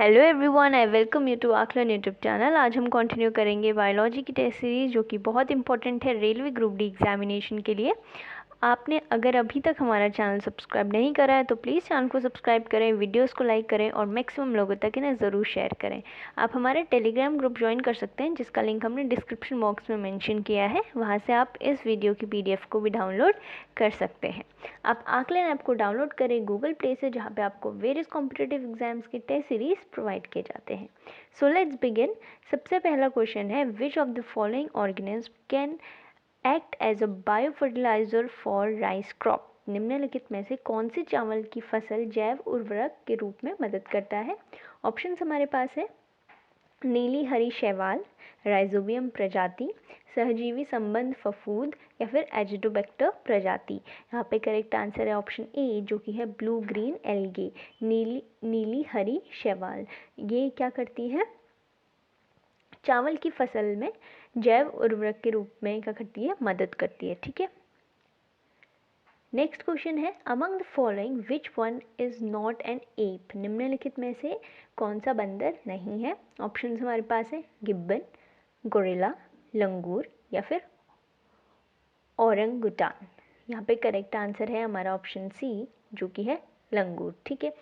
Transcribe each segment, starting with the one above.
Hello everyone, I welcome you to Aakalan YouTube channel. आज हम continue करेंगे बायोलॉजी की टेस्ट सीरीज़ जो कि बहुत इंपॉर्टेंट है रेलवे ग्रुप डी एग्जामिनेशन के लिए। आपने अगर अभी तक हमारा चैनल सब्सक्राइब नहीं करा है तो प्लीज़ चैनल को सब्सक्राइब करें, वीडियोस को लाइक करें और मैक्सिमम लोगों तक इन्हें ज़रूर शेयर करें। आप हमारे टेलीग्राम ग्रुप ज्वाइन कर सकते हैं जिसका लिंक हमने डिस्क्रिप्शन बॉक्स में मेंशन किया है। वहाँ से आप इस वीडियो की PDF को भी डाउनलोड कर सकते हैं। आप आकलन ऐप को डाउनलोड करें गूगल प्ले से, जहाँ पे आपको वेरियस कॉम्पिटिटिव एग्जाम्स की टेस्ट सीरीज प्रोवाइड किए जाते हैं। So let's begin. सबसे पहला क्वेश्चन है, which of the following organism can act as a bio fertiliser for rice crop. निम्नलिखित में से कौन सी चावल की फसल जैव उर्वरक के रूप में मदद करता है। ऑप्शंस हमारे पास है नीली हरी शैवाल, राइजोबियम प्रजाति, सहजीवी संबंध फफूंद या फिर एजिडोबैक्टर प्रजाति। यहाँ पे करेक्ट आंसर है ऑप्शन ए जो कि है ब्लू ग्रीन एल्गे, नीली हरी शैवाल। ये क्या करती है, चावल की फसल में जैव उर्वरक के रूप में क्या करती है, मदद करती है। ठीक है, नेक्स्ट क्वेश्चन है, among the following which one is not an app. निम्नलिखित में से कौन सा बंदर नहीं है। ऑप्शंस हमारे पास है गिब्बन, गोरिल्ला, लंगूर या फिर औरंगुटान। यहाँ पे करेक्ट आंसर है हमारा ऑप्शन सी जो कि है लंगूर। ठीक है,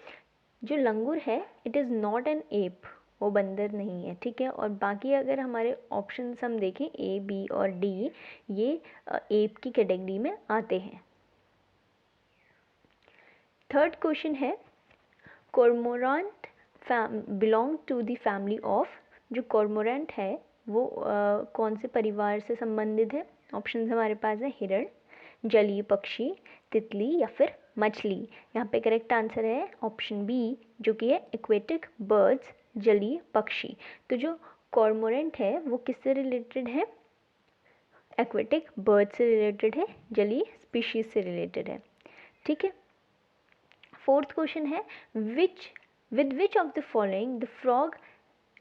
जो लंगूर है it is not an app, वो बंदर नहीं है। ठीक है, और बाकी अगर हमारे ऑप्शंस हम देखें ए बी और डी, ये एप की कैटेगरी में आते हैं। थर्ड क्वेश्चन है, cormorant belong to the family of. जो कॉर्मोरेंट है वो कौन से परिवार से संबंधित है। ऑप्शन हमारे पास है हिरण, जलीय पक्षी, तितली या फिर मछली। यहाँ पे करेक्ट आंसर है ऑप्शन बी जो कि है एक्वेटिक बर्ड्स, जलीय पक्षी। तो जो कॉर्मोरेंट है वो किससे रिलेटेड है, एक्वेटिक बर्ड से रिलेटेड है, जलीय स्पीशीज से रिलेटेड है। ठीक है, फोर्थ क्वेश्चन है, which of the following the frog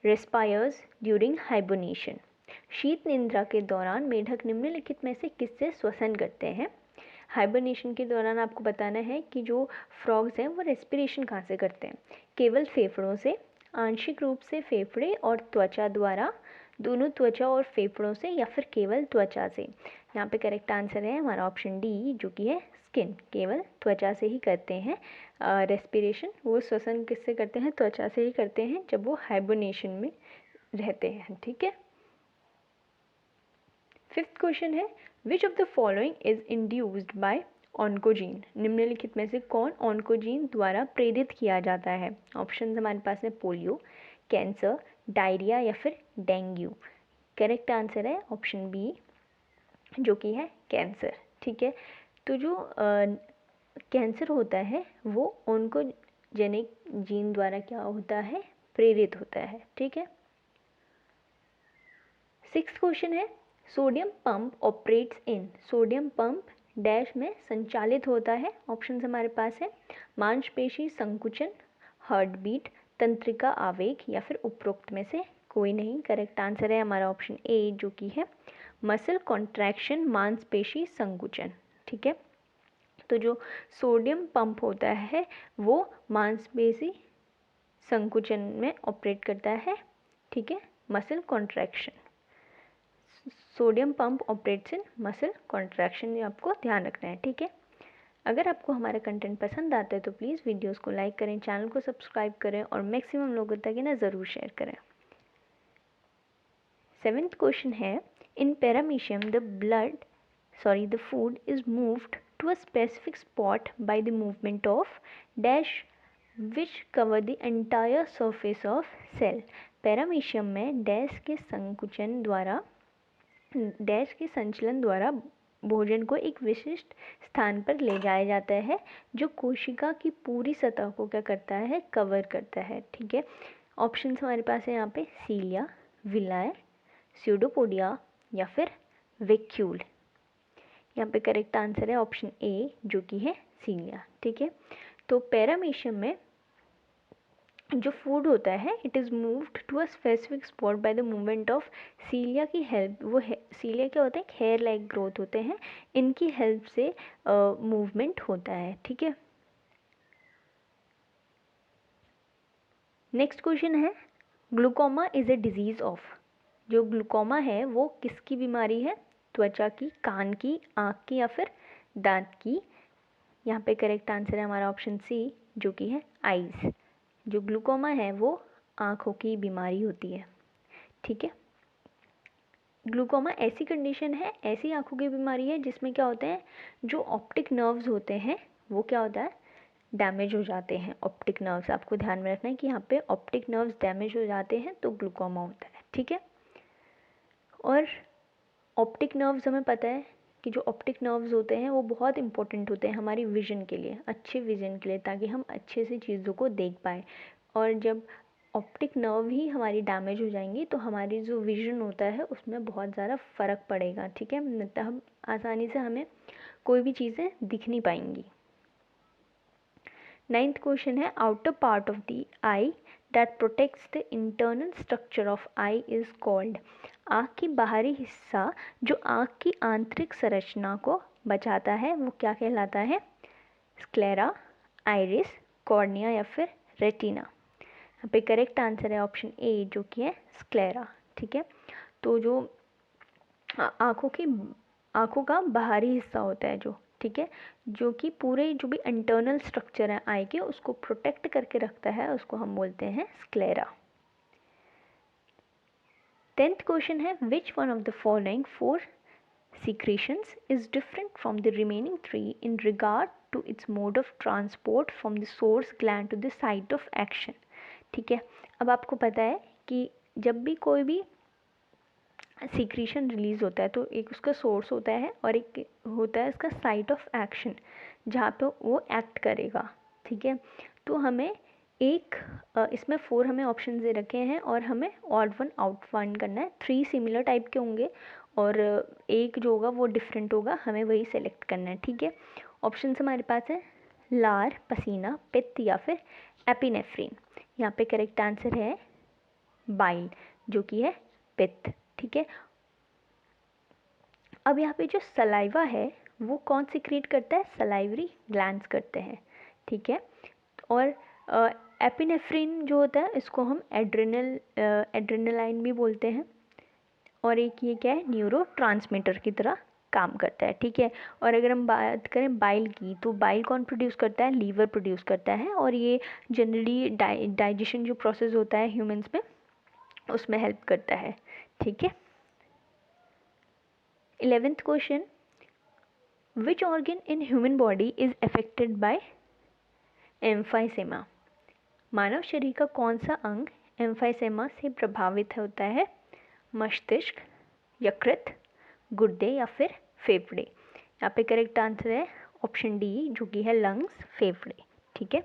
respires during hibernation. शीत निद्रा के दौरान मेढक निम्नलिखित में से किससे श्वसन करते हैं। हाइबरनेशन के दौरान आपको बताना है कि जो फ्रॉग्स हैं वो रेस्पिरेशन कहाँ से करते हैं। केवल फेफड़ों से, आंशिक रूप से फेफड़े और त्वचा द्वारा, दोनों त्वचा और फेफड़ों से या फिर केवल त्वचा से। यहाँ पे करेक्ट आंसर है हमारा ऑप्शन डी जो कि है स्किन, केवल त्वचा से ही करते हैं रेस्पिरेशन। वो श्वसन किससे करते हैं, त्वचा से ही करते हैं जब वो हाइबरनेशन में रहते हैं। ठीक है, फिफ्थ क्वेश्चन है, which of the following is induced by oncogene. निम्नलिखित में से कौन ऑन्कोजीन द्वारा प्रेरित किया जाता है। ऑप्शन हमारे पास है पोलियो, कैंसर, डायरिया या फिर डेंगू। करेक्ट आंसर है ऑप्शन बी जो कि है कैंसर। ठीक है, तो जो कैंसर होता है वो ऑन्कोजेनिक जीन द्वारा क्या होता है, प्रेरित होता है। ठीक है, सिक्स्थ क्वेश्चन है, sodium pump operates in. Sodium pump dash में संचालित होता है। ऑप्शन हमारे पास है मांसपेशी संकुचन, हार्ट बीट, तंत्रिका आवेग या फिर उपरोक्त में से कोई नहीं। करेक्ट आंसर है हमारा ऑप्शन ए जो कि है मसल कॉन्ट्रैक्शन, मांसपेशी संकुचन। ठीक है, तो जो सोडियम पंप होता है वो मांसपेशी संकुचन में ऑपरेट करता है। ठीक है, muscle contraction, sodium pump operates in muscle contraction, ये आपको ध्यान रखना है। ठीक है, अगर आपको हमारा कंटेंट पसंद आता है तो प्लीज़ वीडियोस को लाइक करें, चैनल को सब्सक्राइब करें और मैक्सिमम लोगों तक इन्हें ज़रूर शेयर करें। सेवेंथ क्वेश्चन है, in paramecium the food is moved to a specific spot by the movement of dash which cover the entire surface of cell. Paramecium में डैश के संचलन द्वारा भोजन को एक विशिष्ट स्थान पर ले जाया जाता है जो कोशिका की पूरी सतह को क्या करता है, कवर करता है। ठीक है, ऑप्शन हमारे पास है यहाँ पे सीलिया, विलाय, स्यूडोपोडिया या फिर वैक्यूल। यहाँ पे करेक्ट आंसर है ऑप्शन ए जो कि है सीलिया। ठीक है, तो पैरामीशियम में जो फूड होता है it is moved to a specific spot by the movement of cilia की हेल्प। वो सीलिया क्या होता है, हेयर लाइक ग्रोथ होते हैं, इनकी हेल्प से मूवमेंट होता है। ठीक है, नेक्स्ट क्वेश्चन है, glaucoma is a disease of. जो ग्लूकोमा है वो किसकी बीमारी है? त्वचा की, कान की, आँख की या फिर दांत की? यहाँ पे करेक्ट आंसर है हमारा ऑप्शन सी, जो कि है आईज। जो ग्लूकोमा है वो आँखों की बीमारी होती है। ठीक है, ग्लूकोमा ऐसी कंडीशन है, ऐसी आँखों की बीमारी है जिसमें क्या होते हैं, जो ऑप्टिक नर्व्स होते हैं वो क्या होता है, डैमेज हो जाते हैं। ऑप्टिक नर्व्स, आपको ध्यान में रखना है कि यहाँ पे ऑप्टिक नर्व्स डैमेज हो जाते हैं तो ग्लूकोमा होता है। ठीक है, और ऑप्टिक नर्व्स हमें पता है कि जो ऑप्टिक नर्व्स होते हैं वो बहुत इंपॉर्टेंट होते हैं हमारी विज़न के लिए, अच्छे विज़न के लिए, ताकि हम अच्छे से चीज़ों को देख पाएँ। और जब ऑप्टिक नर्व ही हमारी डैमेज हो जाएंगी तो हमारी जो विज़न होता है उसमें बहुत ज़्यादा फ़र्क पड़ेगा। ठीक है, मतलब हम आसानी से हमें कोई भी चीज़ें दिख नहीं पाएंगी। 9th क्वेश्चन है, outer part of the I that protects the internal structure of I is called. आँख की बाहरी हिस्सा जो आँख की आंतरिक संरचना को बचाता है वो क्या कहलाता है? स्क्लेरा, आइरिस, कॉर्निया या फिर रेटिना? यहाँ पे करेक्ट आंसर है ऑप्शन ए, जो कि है स्क्लेरा। ठीक है, तो जो आँखों का बाहरी हिस्सा होता है जो, ठीक है, जो कि पूरे जो भी इंटरनल स्ट्रक्चर है आई के उसको प्रोटेक्ट करके रखता है, उसको हम बोलते हैं स्क्लेरा। 10th क्वेश्चन है, which one of the following 4 secretions is different from the remaining 3 in regard to its mode of transport from the source gland to the site of action? ठीक है, अब आपको पता है कि जब भी कोई भी सीक्रीशन रिलीज होता है तो एक उसका सोर्स होता है और एक होता है उसका साइट ऑफ एक्शन, जहाँ पे वो एक्ट करेगा। ठीक है, तो हमें एक इसमें 4 हमें ऑप्शन दे रखे हैं और हमें ऑड वन आउट फाइंड करना है। 3 सिमिलर टाइप के होंगे और एक जो होगा वो डिफरेंट होगा, हमें वही सेलेक्ट करना है। ठीक है, ऑप्शन हमारे पास है लार, पसीना, पित्त या फिर एपिनेफ्रीन। यहाँ पे करेक्ट आंसर है बाइल, जो कि है पित्त। ठीक है, अब यहाँ पे जो सलाइवा है वो कौन सिक्रीट करता है? सलाइवरी ग्लैंड्स करते हैं। ठीक है, और एपिनेफ्रीन जो होता है इसको हम एड्रेनलाइन भी बोलते हैं, और एक ये क्या है, न्यूरो ट्रांसमीटर की तरह काम करता है। ठीक है, और अगर हम बात करें बाइल की, तो बाइल कौन प्रोड्यूस करता है? लीवर प्रोड्यूस करता है, और ये जनरली डाइजेशन जो प्रोसेस होता है ह्यूमंस में उसमें हेल्प करता है। ठीक है, 11th question, which organ in human body is affected by emphysema? मानव शरीर का कौन सा अंग एम्फाइसेमा से प्रभावित होता है? मस्तिष्क, यकृत, गुर्दे या फिर फेफड़े? यहाँ पे करेक्ट आंसर है ऑप्शन डी, जो कि है लंग्स, फेफड़े। ठीक है,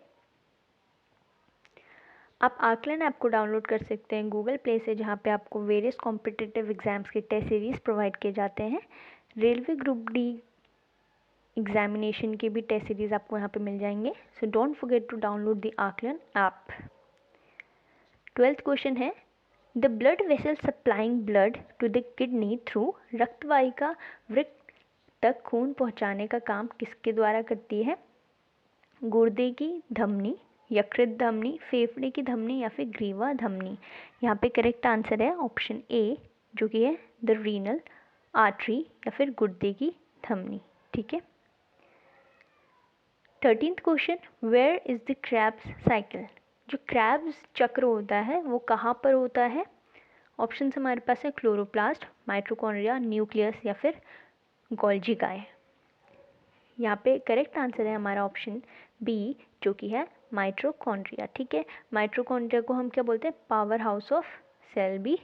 आप आकलन ऐप को डाउनलोड कर सकते हैं गूगल प्ले से, जहाँ पे आपको वेरियस कॉम्पिटिटिव एग्जाम्स के टेस्ट सीरीज प्रोवाइड किए जाते हैं। रेलवे ग्रुप डी एग्जामिनेशन के भी टेस्ट सीरीज आपको यहाँ पे मिल जाएंगे। So don't forget to download the Aakalan app. 12th question है, the blood vessel supplying blood to the kidney through, रक्तवाहिका वृक्क तक खून पहुँचाने का काम किसके द्वारा करती है? गुर्दे की धमनी, यकृत धमनी, फेफड़े की धमनी या फिर ग्रीवा धमनी? यहाँ पे करेक्ट आंसर है ऑप्शन ए, जो कि है द रीनल आर्टरी या फिर गुर्दे की धमनी। ठीक है, 13th question, where is the Krebs cycle? जो क्रैब्स चक्र होता है वो कहाँ पर होता है? ऑप्शन हमारे पास है क्लोरोप्लास्ट, माइटोकॉन्ड्रिया, न्यूक्लियस या फिर गोल्जी गाय। यहाँ पे करेक्ट आंसर है हमारा ऑप्शन बी, जो कि है माइटोकॉन्ड्रिया। ठीक है, माइटोकॉन्ड्रिया को हम क्या बोलते हैं? पावर हाउस ऑफ सेल भी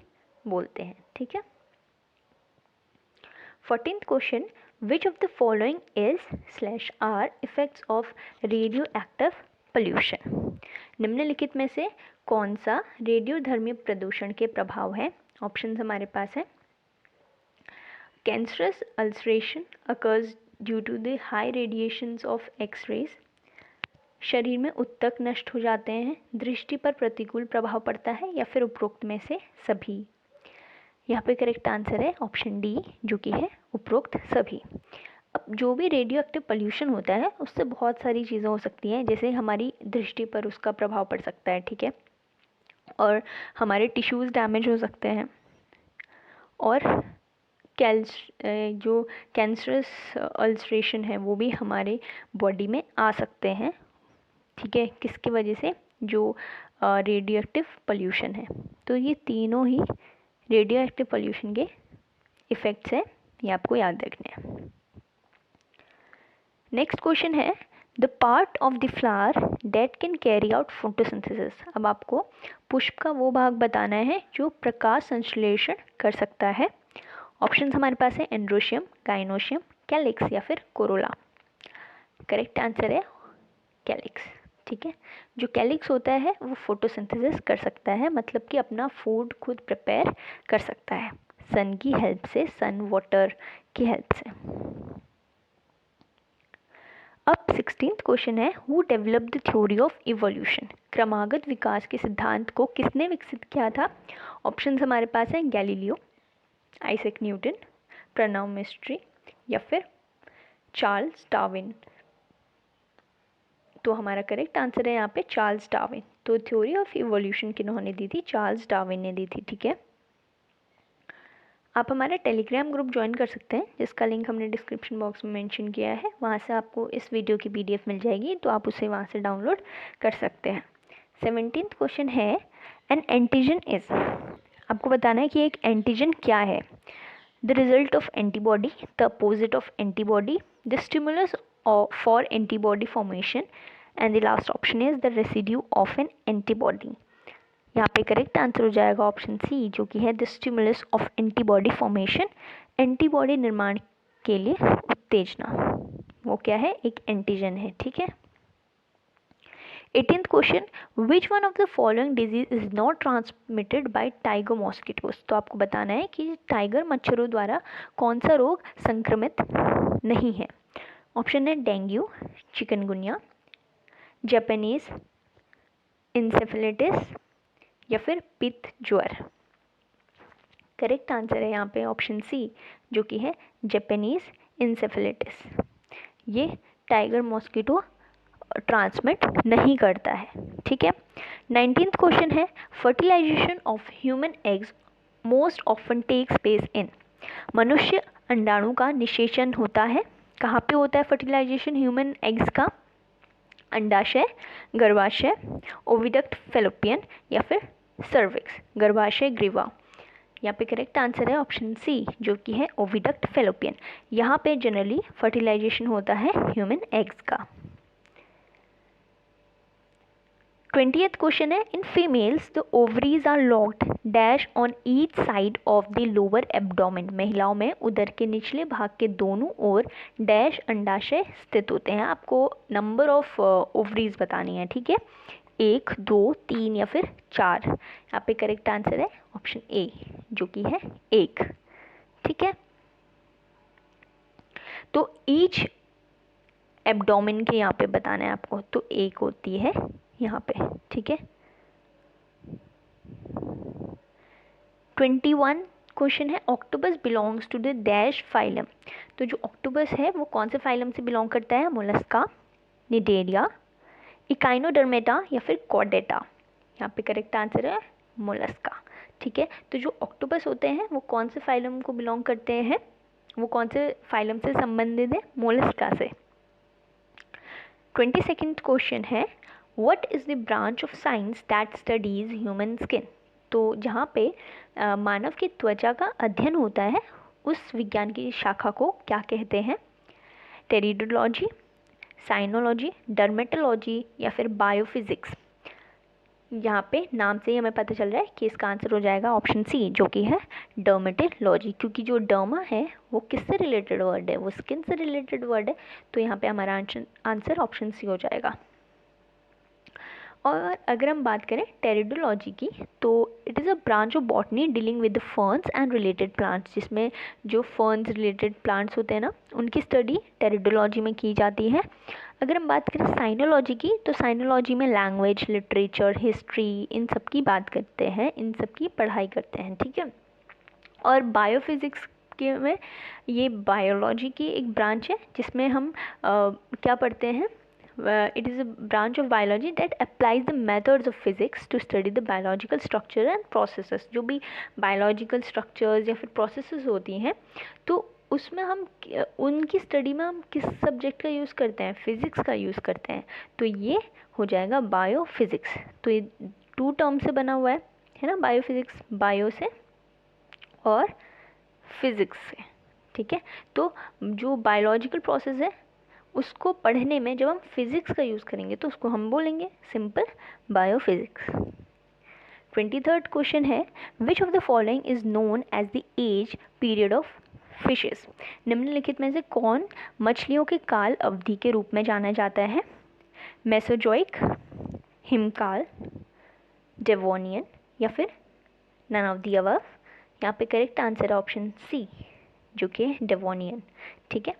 बोलते हैं। ठीक है, 14th question, which of the following is slash are effects of radioactive pollution? निम्नलिखित में से कौन सा रेडियोधर्मी प्रदूषण के प्रभाव है? ऑप्शन हमारे पास है cancerous ulceration occurs due to the high radiations of X rays, शरीर में ऊतक नष्ट हो जाते हैं, दृष्टि पर प्रतिकूल प्रभाव पड़ता है या फिर उपरोक्त में से सभी? यहाँ पे करेक्ट आंसर है ऑप्शन डी, जो कि है उपरोक्त सभी। अब जो भी रेडियो एक्टिव पोल्यूशन होता है उससे बहुत सारी चीज़ें हो सकती हैं, जैसे हमारी दृष्टि पर उसका प्रभाव पड़ सकता है। ठीक है, और हमारे टिश्यूज़ डैमेज हो सकते हैं, और जो कैंसरस अल्सरेशन है वो भी हमारे बॉडी में आ सकते हैं, ठीक है, किसकी वजह से, जो रेडियो एक्टिव पोल्यूशन है। तो ये तीनों ही रेडियो एक्टिव पोल्यूशन के इफ़ेक्ट्स हैं, ये आपको याद रखने हैं। नेक्स्ट क्वेश्चन है the part of the flower date can carry out photosynthesis. अब आपको पुष्प का वो भाग बताना है जो प्रकाश संश्लेषण कर सकता है। ऑप्शन हमारे पास है एंड्रोशियम, गाइनोशियम, कैलिक्स या फिर कोरोला। करेक्ट आंसर है कैलिक्स, ठीक है। जो कैलिक्स होता है वो फोटोसिंथेसिस कर सकता है, मतलब कि अपना फूड खुद प्रिपेयर कर सकता है सन की हेल्प से, सन वाटर की हेल्प से। अब 16th क्वेश्चन है who developed the theory of evolution. क्रमागत विकास के सिद्धांत को किसने विकसित किया था। ऑप्शन हमारे पास है गैलीलियो, आइजैक न्यूटन, प्रणव मिस्त्री या फिर चार्ल्स डार्विन। तो हमारा करेक्ट आंसर है यहाँ पे चार्ल्स डार्विन। तो थ्योरी ऑफ इवोल्यूशन किन्होंने दी थी, चार्ल्स डार्विन ने दी थी, ठीक है। आप हमारा टेलीग्राम ग्रुप ज्वाइन कर सकते हैं, जिसका लिंक हमने डिस्क्रिप्शन बॉक्स में मेंशन किया है। वहाँ से आपको इस वीडियो की PDF मिल जाएगी, तो आप उसे वहाँ से डाउनलोड कर सकते हैं। 17th क्वेश्चन है एन एंटीजन इज। आपको बताना है कि एक एंटीजन क्या है। The result of antibody, the opposite of antibody, the stimulus for antibody formation and the last option is the residue of N antibody. यहाँ पे करेक्ट आंसर हो जाएगा ऑप्शन सी, जो कि है the stimulus of antibody formation. Antibody निर्माण के लिए उत्तेजना, वो क्या है, एक एंटीजन है, ठीक है। 18th question which one of the following disease is not transmitted by Tiger mosquitoes. तो आपको बताना है कि टाइगर मच्छरों द्वारा कौन सा रोग संक्रमित नहीं है। ऑप्शन है डेंगू, चिकनगुनिया, जापानीज इंसेफेलाइटिस या फिर पित्त ज्वर। करेक्ट आंसर है यहाँ पे ऑप्शन सी, जो कि है जापानीज इंसेफेलाइटिस। ये टाइगर मॉस्किटो ट्रांसमिट नहीं करता है, ठीक है। 19th क्वेश्चन है fertilisation of human eggs most often takes place in. मनुष्य अंडाणु का निषेचन होता है, कहाँ पे होता है फर्टिलाइजेशन ह्यूमन एग्स का। अंडाशय, गर्भाशय, ओविडक्ट फैलोपियन या फिर सर्विक्स, गर्भाशय ग्रीवा। यहाँ पे करेक्ट आंसर है ऑप्शन सी, जो कि है ओविडक्ट फैलोपियन। यहाँ पे जनरली फर्टिलाइजेशन होता है ह्यूमन एग्स का। 20th क्वेश्चन है in females the ovaries are locked dash on each side of the lower abdomen. महिलाओं में उदर के निचले भाग के दोनों ओर डैश अंडाशय स्थित होते हैं। आपको नंबर ऑफ ओवरीज बतानी है, ठीक है, 1, 2, 3 या फिर 4। यहाँ पे करेक्ट आंसर है ऑप्शन ए, जो कि है 1, ठीक है। तो ईच एब्डोमेन के यहाँ पे बताना है आपको, तो 1 होती है यहाँ पे, ठीक है। 21 क्वेश्चन है octopus belongs to the dash phylum. तो जो ऑक्टोपस है वो कौन से फाइलम से बिलोंग करता है। मोलस्का, निडेरिया, इकाइनोडर्मेटा या फिर कॉर्डेटा। यहाँ पे करेक्ट आंसर है मोलस्का, ठीक है। तो जो ऑक्टोपस होते हैं वो कौन से फाइलम को बिलोंग करते हैं, वो कौन से फाइलम से संबंधित है, मोलस्का से। 22nd क्वेश्चन है what is the branch of science that studies human skin. तो जहाँ पे मानव की त्वचा का अध्ययन होता है, उस विज्ञान की शाखा को क्या कहते हैं। टेरिडोलॉजी, साइनोलॉजी, डर्मेटोलॉजी या फिर बायोफिजिक्स। यहाँ पे नाम से ही हमें पता चल रहा है कि इसका आंसर हो जाएगा ऑप्शन सी, जो कि है डर्मेटोलॉजी, क्योंकि जो डर्मा है वो किससे रिलेटेड वर्ड है, वो स्किन से रिलेटेड वर्ड है। तो यहाँ पे हमारा आंसर ऑप्शन सी हो जाएगा। और अगर हम बात करें टेरिडोलॉजी की, तो it is a branch of botany dealing with ferns and related plants, जिसमें जो फर्न्स रिलेटेड प्लांट्स होते हैं ना, उनकी स्टडी टेरिडोलॉजी में की जाती है। अगर हम बात करें साइनोलॉजी की, तो साइनोलॉजी में लैंग्वेज, लिटरेचर, हिस्ट्री, इन सब की बात करते हैं, इन सब की पढ़ाई करते हैं, ठीक है। और बायोफिज़िक्स के में ये बायोलॉजी की एक ब्रांच है, जिसमें हम क्या पढ़ते हैं, it is a branch of biology that applies the methods of physics to study the biological structure and processes. जो भी biological structures या फिर processes होती हैं तो उसमें हम उनकी स्टडी में हम किस सब्जेक्ट का यूज़ करते हैं, फिज़िक्स का यूज़ करते हैं, तो ये हो जाएगा बायोफिज़िक्स। तो ये 2 टर्म से बना हुआ है ना, बायोफिज़िक्स, बायो से और फिज़िक्स से, ठीक है। तो जो बायोलॉजिकल प्रोसेस है उसको पढ़ने में जब हम फिज़िक्स का यूज़ करेंगे तो उसको हम बोलेंगे सिंपल बायोफिज़िक्स। 23rd क्वेश्चन है, which of the following is known as the age period of fishes. निम्नलिखित में से कौन मछलियों के काल अवधि के रूप में जाना जाता है? मेसोजोइक, हिमकाल, डेवोनियन या फिर नन ऑफ द अबव। यहाँ पे करेक्ट आंसर है ऑप्शन सी जो कि डेवोनियन, ठीक है।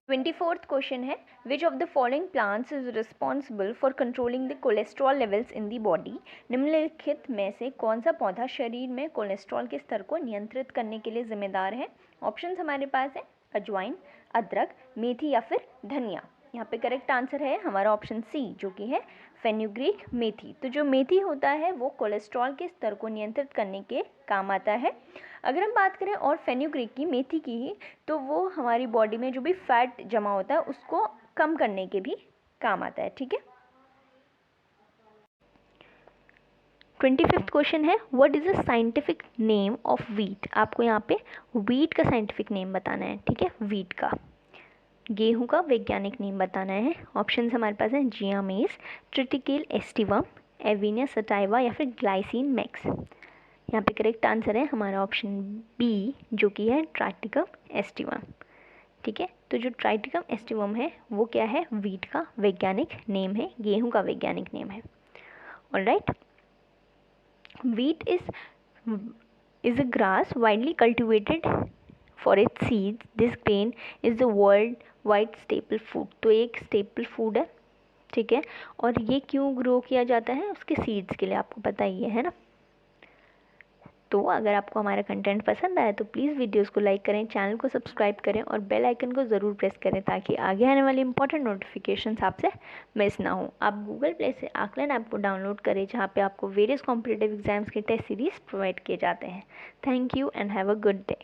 24th क्वेश्चन है, which of the following plants is responsible for controlling the cholesterol levels in the body. निम्नलिखित में से कौन सा पौधा शरीर में कोलेस्ट्रॉल के स्तर को नियंत्रित करने के लिए जिम्मेदार है? ऑप्शंस हमारे पास है अजवाइन, अदरक, मेथी या फिर धनिया। यहाँ पे करेक्ट आंसर है हमारा ऑप्शन सी जो कि है फेन्यूग्रीक मेथी। तो जो मेथी होता है वो कोलेस्ट्रॉल के स्तर को नियंत्रित करने के काम आता है। अगर हम बात करें और फेन्यूग्रीक की, मेथी की ही, तो वो हमारी बॉडी में जो भी फैट जमा होता है उसको कम करने के भी काम आता है, ठीक है। 25th क्वेश्चन है, what is the scientific name of wheat. आपको यहाँ पे वीट का साइंटिफिक नेम बताना है, ठीक है। वीट का, गेहूं का वैज्ञानिक नेम बताना है। ऑप्शंस हमारे पास हैं जिया मेज, ट्रिटिकेल एस्टिवम, एविनिया सटाइवा या फिर ग्लाइसिन मैक्स। यहाँ पे करेक्ट आंसर है हमारा ऑप्शन बी जो कि है ट्राइटिकम एस्टिवम, ठीक है। तो जो ट्राइटिकम एस्टिवम है वो क्या है? वीट का वैज्ञानिक नेम है, गेहूं का वैज्ञानिक नेम है। Alright, wheat is a grass widely cultivated for its seeds, this grain is the world wide staple food. तो एक स्टेपल फूड है, ठीक है। और ये क्यों ग्रो किया जाता है? उसके सीड्स के लिए, आपको पता ही है ना। तो अगर आपको हमारा कंटेंट पसंद आया तो प्लीज़ वीडियोस को लाइक करें, चैनल को सब्सक्राइब करें और बेल आइकन को ज़रूर प्रेस करें ताकि आगे आने वाली इंपॉर्टेंट नोटिफिकेशंस आपसे मिस ना हो। आप गूगल प्ले से आकलन ऐप को डाउनलोड करें जहाँ पे आपको वेरियस कॉम्पिटिटिव एग्जाम्स के टेस्ट सीरीज प्रोवाइड किए जाते हैं। Thank you and have a good day.